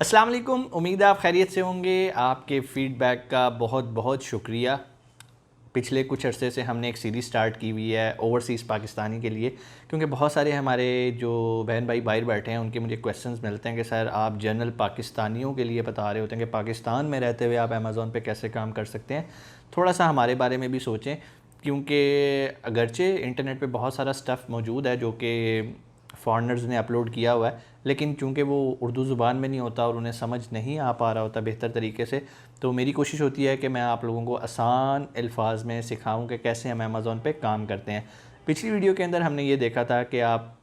अस्सलाम वालेकुम। उम्मीद है आप खैरियत से होंगे। आपके फ़ीडबैक का बहुत बहुत शुक्रिया। पिछले कुछ अरसे से हमने एक सीरीज़ स्टार्ट की हुई है ओवरसीज़ पाकिस्तानी के लिए, क्योंकि बहुत सारे हमारे जो बहन भाई बाहर बैठे हैं उनके मुझे क्वेश्चंस मिलते हैं कि सर आप जनरल पाकिस्तानियों के लिए बता रहे होते हैं कि पाकिस्तान में रहते हुए आप अमेज़ॉन पे कैसे काम कर सकते हैं। थोड़ा सा हमारे बारे में भी सोचें, क्योंकि अगरचे इंटरनेट पे बहुत सारा स्टफ़ मौजूद है जो कि फॉरेनर्स ने अपलोड किया हुआ है, लेकिन चूंकि वो उर्दू ज़ुबान में नहीं होता और उन्हें समझ नहीं आ पा रहा होता बेहतर तरीके से, तो मेरी कोशिश होती है कि मैं आप लोगों को आसान अल्फाज में सिखाऊं कि कैसे हम अमेज़ॉन पे काम करते हैं। पिछली वीडियो के अंदर हमने ये देखा था कि आप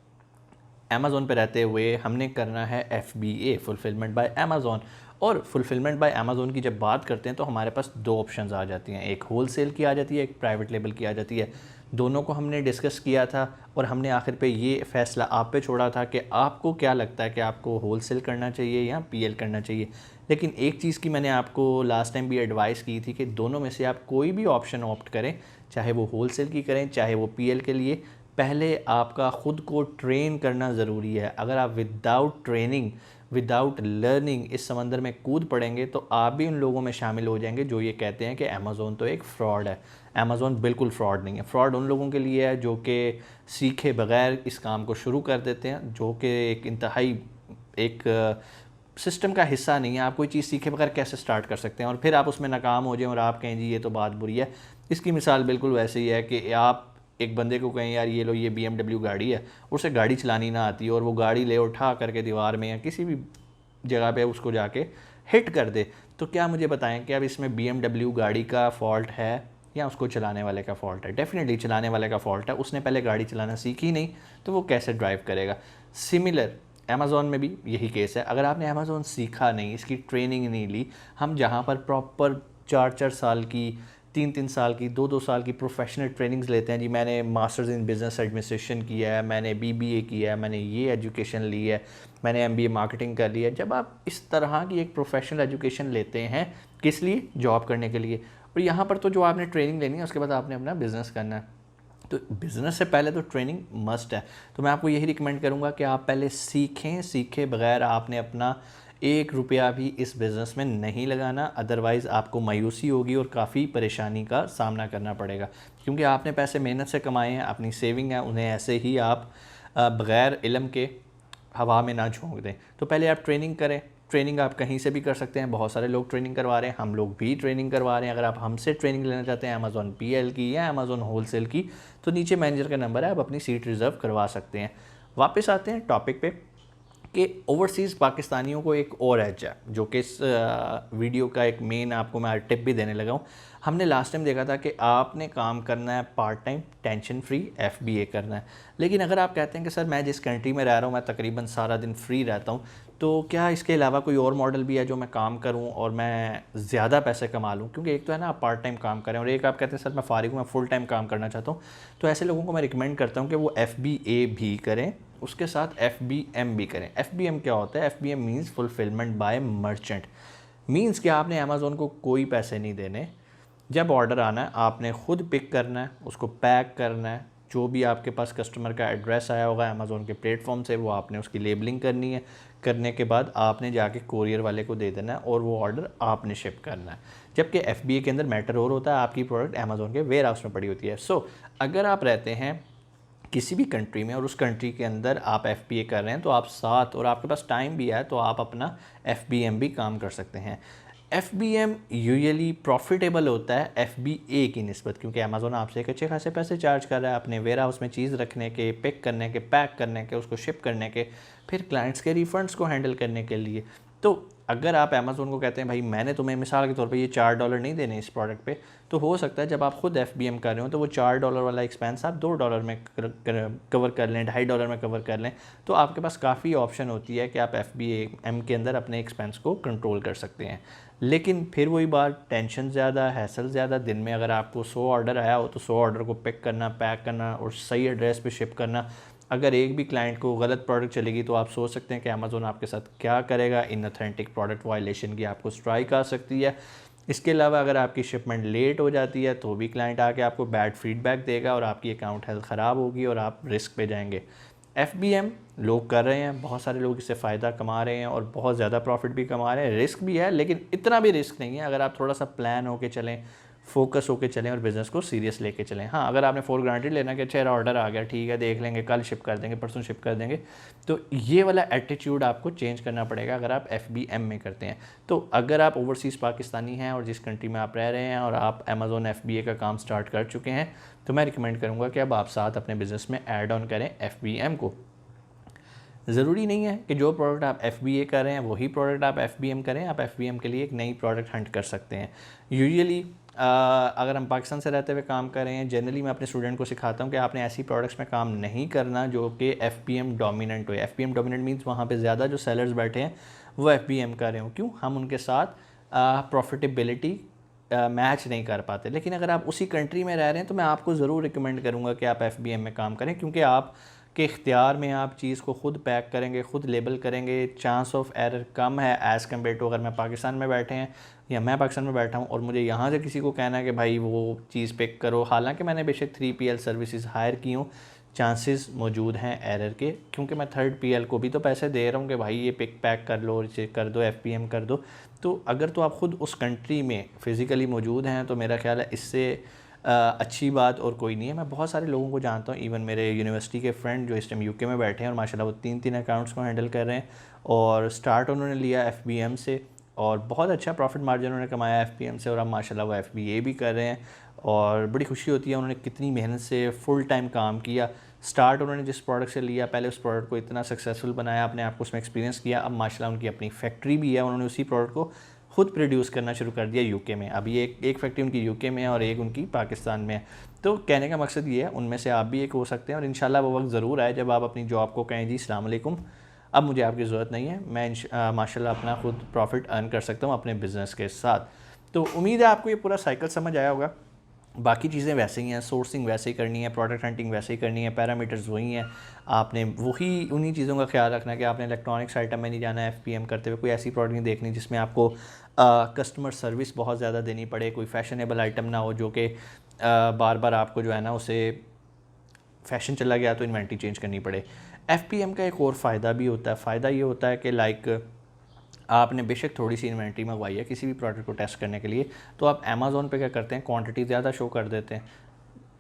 अमेज़ॉन पे रहते हुए हमने करना है FBA, फुलफिलमेंट बाय अमेज़ॉन। और फुलफिलमेंट बाय अमेज़ॉन की जब बात करते हैं तो हमारे पास दो ऑप्शंस आ जाती हैं, एक होल सेल की आ जाती है, एक प्राइवेट लेबल की आ जाती है। दोनों को हमने डिस्कस किया था और हमने आखिर पे ये फ़ैसला आप पे छोड़ा था कि आपको क्या लगता है कि आपको होल सेल करना चाहिए या PL करना चाहिए। लेकिन एक चीज़ की मैंने आपको लास्ट टाइम भी एडवाइस की थी कि दोनों में से आप कोई भी ऑप्शन ऑप्ट करें, चाहे वो होल सेल की करें चाहे वो PL के लिए, पहले आपका ख़ुद को ट्रेन करना ज़रूरी है। अगर आप विदाउट ट्रेनिंग विदाउट लर्निंग इस समंदर में कूद पड़ेंगे तो आप भी उन लोगों में शामिल हो जाएंगे जो ये कहते हैं कि अमेज़ॉन तो एक फ़्रॉड है। अमेज़ॉन बिल्कुल फ़्रॉड नहीं है। फ़्रॉड उन लोगों के लिए है जो कि सीखे बगैर इस काम को शुरू कर देते हैं, जो कि एक इंतहाई एक सिस्टम का हिस्सा नहीं है। आप कोई चीज़ सीखे बगैर कैसे स्टार्ट कर सकते हैं और फिर आप उसमें नाकाम हो जाएं और आप कहें जी ये तो बात बुरी है। इसकी मिसाल बिल्कुल वैसे ही है कि आप एक बंदे को कहें यार ये लो ये BMW गाड़ी है, उसे गाड़ी चलानी ना आती और वो गाड़ी ले उठा करके दीवार में या किसी भी जगह पे उसको जाके हिट कर दे, तो क्या मुझे बताएं कि अब इसमें BMW गाड़ी का फॉल्ट है या उसको चलाने वाले का फॉल्ट है? डेफिनेटली चलाने वाले का फॉल्ट है। उसने पहले गाड़ी चलाना सीखी नहीं तो वो कैसे ड्राइव करेगा। सिमिलर अमेज़ॉन में भी यही केस है। अगर आपने अमेज़ॉन सीखा नहीं, इसकी ट्रेनिंग नहीं ली, हम जहाँ पर प्रॉपर 4-4 साल की, 3-3 साल की, 2-2 साल की प्रोफेशनल ट्रेनिंग्स लेते हैं जी, मैंने मास्टर्स इन बिज़नेस एडमिनिस्ट्रेशन किया है, मैंने BBA किया है, मैंने ये एजुकेशन ली है, मैंने MBA मार्केटिंग कर लिया है। जब आप इस तरह की एक प्रोफेशनल एजुकेशन लेते हैं, किस लिए? जॉब करने के लिए। और यहाँ पर तो जो आपने ट्रेनिंग लेनी है उसके बाद आपने अपना बिज़नेस करना है, तो बिज़नेस से पहले तो ट्रेनिंग मस्ट है। तो मैं आपको यही रिकमेंड करूँगा कि आप पहले सीखें। सीखे बगैर आपने अपना 1 रुपया भी इस बिज़नेस में नहीं लगाना, अदरवाइज़ आपको मायूसी होगी और काफ़ी परेशानी का सामना करना पड़ेगा, क्योंकि आपने पैसे मेहनत से कमाए हैं, अपनी सेविंग है, उन्हें ऐसे ही आप बग़ैर इल्म के हवा में ना झोंक दें। तो पहले आप ट्रेनिंग करें। ट्रेनिंग आप कहीं से भी कर सकते हैं, बहुत सारे लोग ट्रेनिंग करवा रहे हैं, हम लोग भी ट्रेनिंग करवा रहे हैं। अगर आप हमसे ट्रेनिंग लेना चाहते हैं अमेज़ॉन PL की या अमेज़ॉन होलसेल की, तो नीचे मैनेजर का नंबर है, आप अपनी सीट रिज़र्व करवा सकते हैं। वापस आते हैं टॉपिक पे कि ओवरसीज़ पाकिस्तानियों को एक और एज है जो कि इस वीडियो का एक मेन आपको मैं टिप भी देने लगा हूँ। हमने लास्ट टाइम देखा था कि आपने काम करना है part time, tension free, FBA करना है। लेकिन अगर आप कहते हैं कि सर मैं जिस कंट्री में रह रहा हूँ मैं तकरीबन सारा दिन फ्री रहता हूँ, तो क्या इसके अलावा कोई और मॉडल भी है जो मैं काम करूँ और मैं ज़्यादा पैसे कमा लूँ? क्योंकि एक तो है ना आप पार्ट टाइम काम करें और एक आप कहते हैं सर मैं फ़ारिग हूँ, मैं फुल टाइम काम करना चाहता हूँ। तो ऐसे लोगों को मैं रिकमेंड करता हूँ कि वो FBA भी करें, उसके साथ FBM भी करें। FBM क्या होता है? FBM means fulfilment bye merchant. Means कि आपने अमेज़ॉन को कोई पैसे नहीं देने। जब ऑर्डर आना है आपने खुद पिक करना है, उसको पैक करना है, जो भी आपके पास कस्टमर का एड्रेस आया होगा अमेज़ॉन के प्लेटफॉर्म से वो आपने उसकी लेबलिंग करनी है। करने के बाद आपने जाके कोरियर वाले को दे देना है और वो ऑर्डर आपने शिप करना है। जबकि FBA के अंदर मैटर और होता है, आपकी प्रोडक्ट अमेज़ॉन के वेयर हाउस में पड़ी होती है। सो अगर आप रहते हैं किसी भी कंट्री में और उस कंट्री के अंदर आप FBA कर रहे हैं, तो आप साथ और आपके पास टाइम भी है तो आप अपना FBM भी काम कर सकते हैं। FBM यूजुअली प्रॉफिटेबल होता है FBA की निस्बत, क्योंकि अमेज़ॉन आपसे एक अच्छे खासे पैसे चार्ज कर रहा है अपने वेयर हाउस में चीज़ रखने के, पिक करने के, पैक करने के, उसको शिप करने के, फिर क्लाइंट्स के रिफंड्स को हैंडल करने के लिए। तो अगर आप अमेज़ॉन को कहते हैं भाई मैंने तुम्हें मिसाल के तौर पे ये $4 नहीं देने इस प्रोडक्ट पे, तो हो सकता है जब आप खुद FBM कर रहे हो तो वो $4 वाला एक्सपेंस आप $2 में कवर कर लें, $2.5 में कवर कर लें। तो आपके पास काफ़ी ऑप्शन होती है कि आप FBM के अंदर अपने एक्सपेंस को कंट्रोल कर सकते हैं। लेकिन फिर वही बात, टेंशन ज़्यादा, हैसल ज़्यादा। दिन में अगर आपको 100 ऑर्डर आया हो तो 100 ऑर्डर को पिक करना, पैक करना और सही एड्रेस पे शिप करना। अगर एक भी क्लाइंट को गलत प्रोडक्ट चलेगी तो आप सोच सकते हैं कि अमेज़ॉन आपके साथ क्या करेगा। इनऑथेंटिक प्रोडक्ट वायलेशन की आपको स्ट्राइक आ सकती है। इसके अलावा अगर आपकी शिपमेंट लेट हो जाती है तो भी क्लाइंट आके आपको बैड फीडबैक देगा और आपकी अकाउंट हेल्थ ख़राब होगी और आप रिस्क पे जाएंगे। FBM लोग कर रहे हैं, बहुत सारे लोग इससे फ़ायदा कमा रहे हैं और बहुत ज़्यादा प्रॉफिट भी कमा रहे हैं। रिस्क भी है लेकिन इतना भी रिस्क नहीं है अगर आप थोड़ा सा प्लान होके चलें, फोकस होके चलें और बिज़नेस को सीरियस लेके चलें। हाँ, अगर आपने फॉर ग्रांटेड लेना कि अच्छा ऑर्डर आ गया, ठीक है देख लेंगे, कल शिप कर देंगे, परसों शिप कर देंगे, तो ये वाला एटीट्यूड आपको चेंज करना पड़ेगा अगर आप FBM में करते हैं। तो अगर आप ओवरसीज़ पाकिस्तानी हैं और जिस कंट्री में आप रह रहे हैं और आप अमेज़ॉन FBA का काम स्टार्ट कर चुके हैं, तो मैं रिकमेंड करूँगा कि अब आप साथ अपने बिज़नेस में ऐड ऑन करें FBM को। ज़रूरी नहीं है कि जो प्रोडक्ट आप FBA कर रहे हैं वही प्रोडक्ट आप FBM करें। आप FBM के लिए एक नई प्रोडक्ट हंट कर सकते हैं। यूजुअली अगर हम पाकिस्तान से रहते हुए काम कर रहे हैं, जनरली मैं अपने स्टूडेंट को सिखाता हूं कि आपने ऐसी प्रोडक्ट्स में काम नहीं करना जो कि FBM डोमिनेंट हो। FBM डोमिनेंट मीन्स वहाँ पे ज़्यादा जो सेलर्स बैठे हैं वो FBM कर रहे हो। क्यों? हम उनके साथ प्रॉफिटेबिलिटी मैच नहीं कर पाते। लेकिन अगर आप उसी कंट्री में रह रहे हैं तो मैं आपको ज़रूर रिकमेंड करूँगा कि आप FBM में काम करें, क्योंकि आप के इख्तियार में आप चीज़ को ख़ुद पैक करेंगे, ख़ुद लेबल करेंगे, चांस ऑफ एरर कम है एज़ कम्पेयर टू अगर मैं पाकिस्तान में बैठे हैं या मैं पाकिस्तान में बैठा हूँ और मुझे यहाँ से किसी को कहना है कि भाई वो चीज़ पिक करो। हालांकि मैंने बेशक 3PL सर्विसेज हायर की हूँ, चांसेस मौजूद हैं एरर के, क्योंकि मैं 3PL को भी तो पैसे दे रहा हूँ कि भाई ये पिक पैक कर लो, इसे कर दो, FBM कर दो। तो अगर तो आप ख़ुद उस कंट्री में फ़िज़िकली मौजूद हैं तो मेरा ख़्याल है इससे अच्छी बात और कोई नहीं है। मैं बहुत सारे लोगों को जानता हूँ, इवन मेरे यूनिवर्सिटी के फ्रेंड जो इस टाइम UK में बैठे हैं और माशाल्लाह वो 3 अकाउंट्स को हैंडल कर रहे हैं और स्टार्ट उन्होंने लिया FBM से और बहुत अच्छा प्रॉफिट मार्जिन उन्होंने कमाया FBM से और अब माशाल्लाह वो FBA भी कर रहे हैं और बड़ी खुशी होती है। उन्होंने कितनी मेहनत से फुल टाइम काम किया। स्टार्ट उन्होंने जिस प्रोडक्ट से लिया, पहले उस प्रोडक्ट को इतना सक्सेसफुल बनाया, अपने आप को उसमें एक्सपीरियंस किया, अब माशाल्लाह उनकी अपनी फैक्ट्री भी है, उन्होंने उसी प्रोडक्ट को खुद प्रोड्यूस करना शुरू कर दिया UK में। अभी एक फैक्ट्री उनकी UK में है और एक उनकी पाकिस्तान में है। तो कहने का मकसद ये है, उनमें से आप भी एक हो सकते हैं और इंशाल्लाह वो वक्त ज़रूर आए जब आप अपनी जॉब को कहें जी अस्सलाम वालेकुम, अब मुझे आपकी ज़रूरत नहीं है, मैं माशाल्लाह अपना खुद प्रॉफिट अर्न कर सकता हूँ अपने बिज़नेस के साथ। तो उम्मीद है आपको ये पूरा साइकिल समझ आया होगा। बाकी चीज़ें वैसे ही हैं, सोर्सिंग वैसे ही करनी है, प्रोडक्ट हंटिंग वैसे ही करनी है, पैरामीटर्स वही हैं। आपने वही उन्हीं चीज़ों का ख्याल रखना है कि आपने इलेक्ट्रॉनिक्स आइटम में नहीं जाना है FBM करते हुए, कोई ऐसी प्रोडक्ट नहीं देखनी जिसमें आपको कस्टमर सर्विस बहुत ज़्यादा देनी पड़े, कोई फैशनेबल आइटम ना हो जो कि बार बार आपको जो है ना उसे फ़ैशन चला गया तो इन्वेंट्री चेंज करनी पड़े। FBM का एक और फ़ायदा भी होता है। फ़ायदा ये होता है कि लाइक आपने बेशक थोड़ी सी इन्वेंट्री मंगवाई है किसी भी प्रोडक्ट को टेस्ट करने के लिए, तो आप अमेज़ॉन पे क्या करते हैं, क्वांटिटी ज़्यादा शो कर देते हैं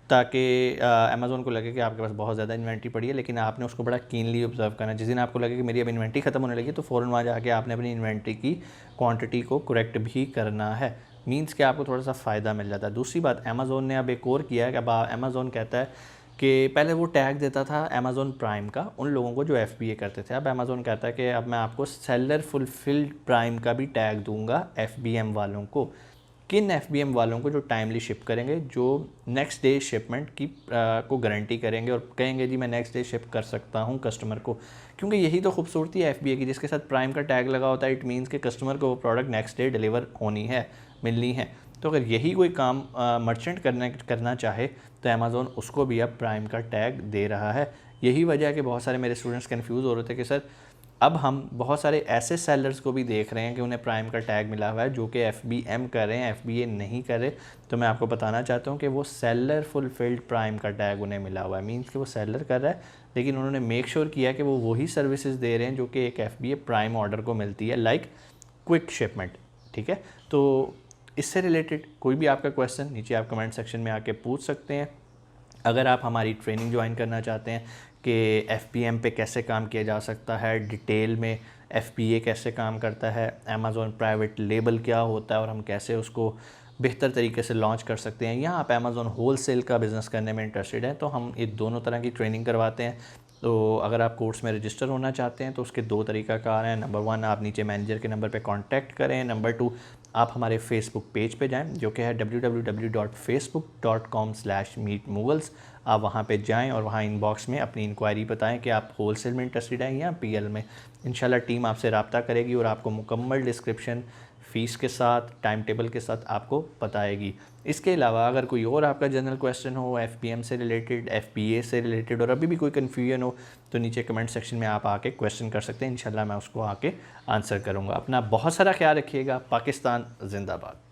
ताकि अमेज़ॉन को लगे कि आपके पास बहुत ज़्यादा इन्वेंट्री पड़ी है। लेकिन आपने उसको बड़ा कीनली ऑब्जर्व करना है। जिस दिन आपको लगे कि मेरी अब इन्वेंट्री ख़त्म होने लगी तो फ़ौरन वहाँ जाके आपने अपनी इन्वेंट्री की क्वांटिटी को करेक्ट भी करना है। मीन्स कि आपको थोड़ा सा फ़ायदा मिल जाता है। दूसरी बात, अमेज़ॉन ने अब एक और किया है कि अब अमेज़ॉन कहता है कि पहले वो टैग देता था अमेज़ॉन प्राइम का उन लोगों को जो FBA करते थे। अब अमेज़ॉन कहता है कि अब मैं आपको सेलर फुलफिल्ड प्राइम का भी टैग दूंगा FBM वालों को। किन FBM वालों को? जो टाइमली शिप करेंगे, जो नेक्स्ट डे शिपमेंट की को गारंटी करेंगे और कहेंगे जी मैं नेक्स्ट डे शिप कर सकता हूँ कस्टमर को। क्योंकि यही तो खूबसूरती है FBA की, जिसके साथ प्राइम का टैग लगा होता है। इट मीन्स कि कस्टमर को वो प्रोडक्ट नेक्स्ट डे डिलीवर होनी है, मिलनी है। तो अगर यही कोई काम मर्चेंट करना चाहे तो अमेज़ॉन उसको भी अब प्राइम का टैग दे रहा है। यही वजह है कि बहुत सारे मेरे स्टूडेंट्स कन्फ्यूज़ हो रहे थे कि सर अब हम बहुत सारे ऐसे सेलर्स को भी देख रहे हैं कि उन्हें प्राइम का टैग मिला हुआ है जो कि FBM कर रहे हैं, FBA नहीं कर रहे। तो मैं आपको बताना चाहता हूँ कि वो सेलर फुलफिल्ड प्राइम का टैग उन्हें मिला हुआ है। मीन्स कि वो सेलर कर रहा है लेकिन उन्होंने मेक श्योर किया कि वो वही सर्विसेज दे रहे हैं जो कि एक FBA प्राइम ऑर्डर को मिलती है, लाइक क्विक शिपमेंट। ठीक है, तो इससे रिलेटेड कोई भी आपका क्वेश्चन नीचे आप कमेंट सेक्शन में आके पूछ सकते हैं। अगर आप हमारी ट्रेनिंग ज्वाइन करना चाहते हैं कि FBM पे कैसे काम किया जा सकता है, डिटेल में FBA कैसे काम करता है, अमेज़ॉन प्राइवेट लेबल क्या होता है और हम कैसे उसको बेहतर तरीके से लॉन्च कर सकते हैं, या आप अमेज़ॉन होलसेल का बिज़नेस करने में इंटरेस्टेड हैं, तो हम ये दोनों तरह की ट्रेनिंग करवाते हैं। तो अगर आप कोर्स में रजिस्टर होना चाहते हैं तो उसके 2 तरीक़ाकार हैं। नंबर 1, आप नीचे मैनेजर के नंबर पे कांटेक्ट करें। नंबर 2, आप हमारे फेसबुक पेज पे जाएं जो कि है www.facebook.com/meetmughals। आप वहाँ पे जाएं और वहाँ इनबॉक्स में अपनी इंक्वायरी बताएं कि आप होलसेल में इंटरेस्टेड हैं या PL में। इंशाल्लाह टीम आपसे रब्ता करेगी और आपको मुकम्मल डिस्क्रिप्शन फ़ीस के साथ, टाइम टेबल के साथ आपको बताएगी। इसके अलावा अगर कोई और आपका जनरल क्वेश्चन हो FBM से रिलेटेड, FBA से रिलेटेड, और अभी भी कोई कन्फ्यूजन हो तो नीचे कमेंट सेक्शन में आप आके क्वेश्चन कर सकते हैं। इंशाल्लाह मैं उसको आके आंसर करूँगा। अपना बहुत सारा ख्याल रखिएगा। पाकिस्तान जिंदाबाद।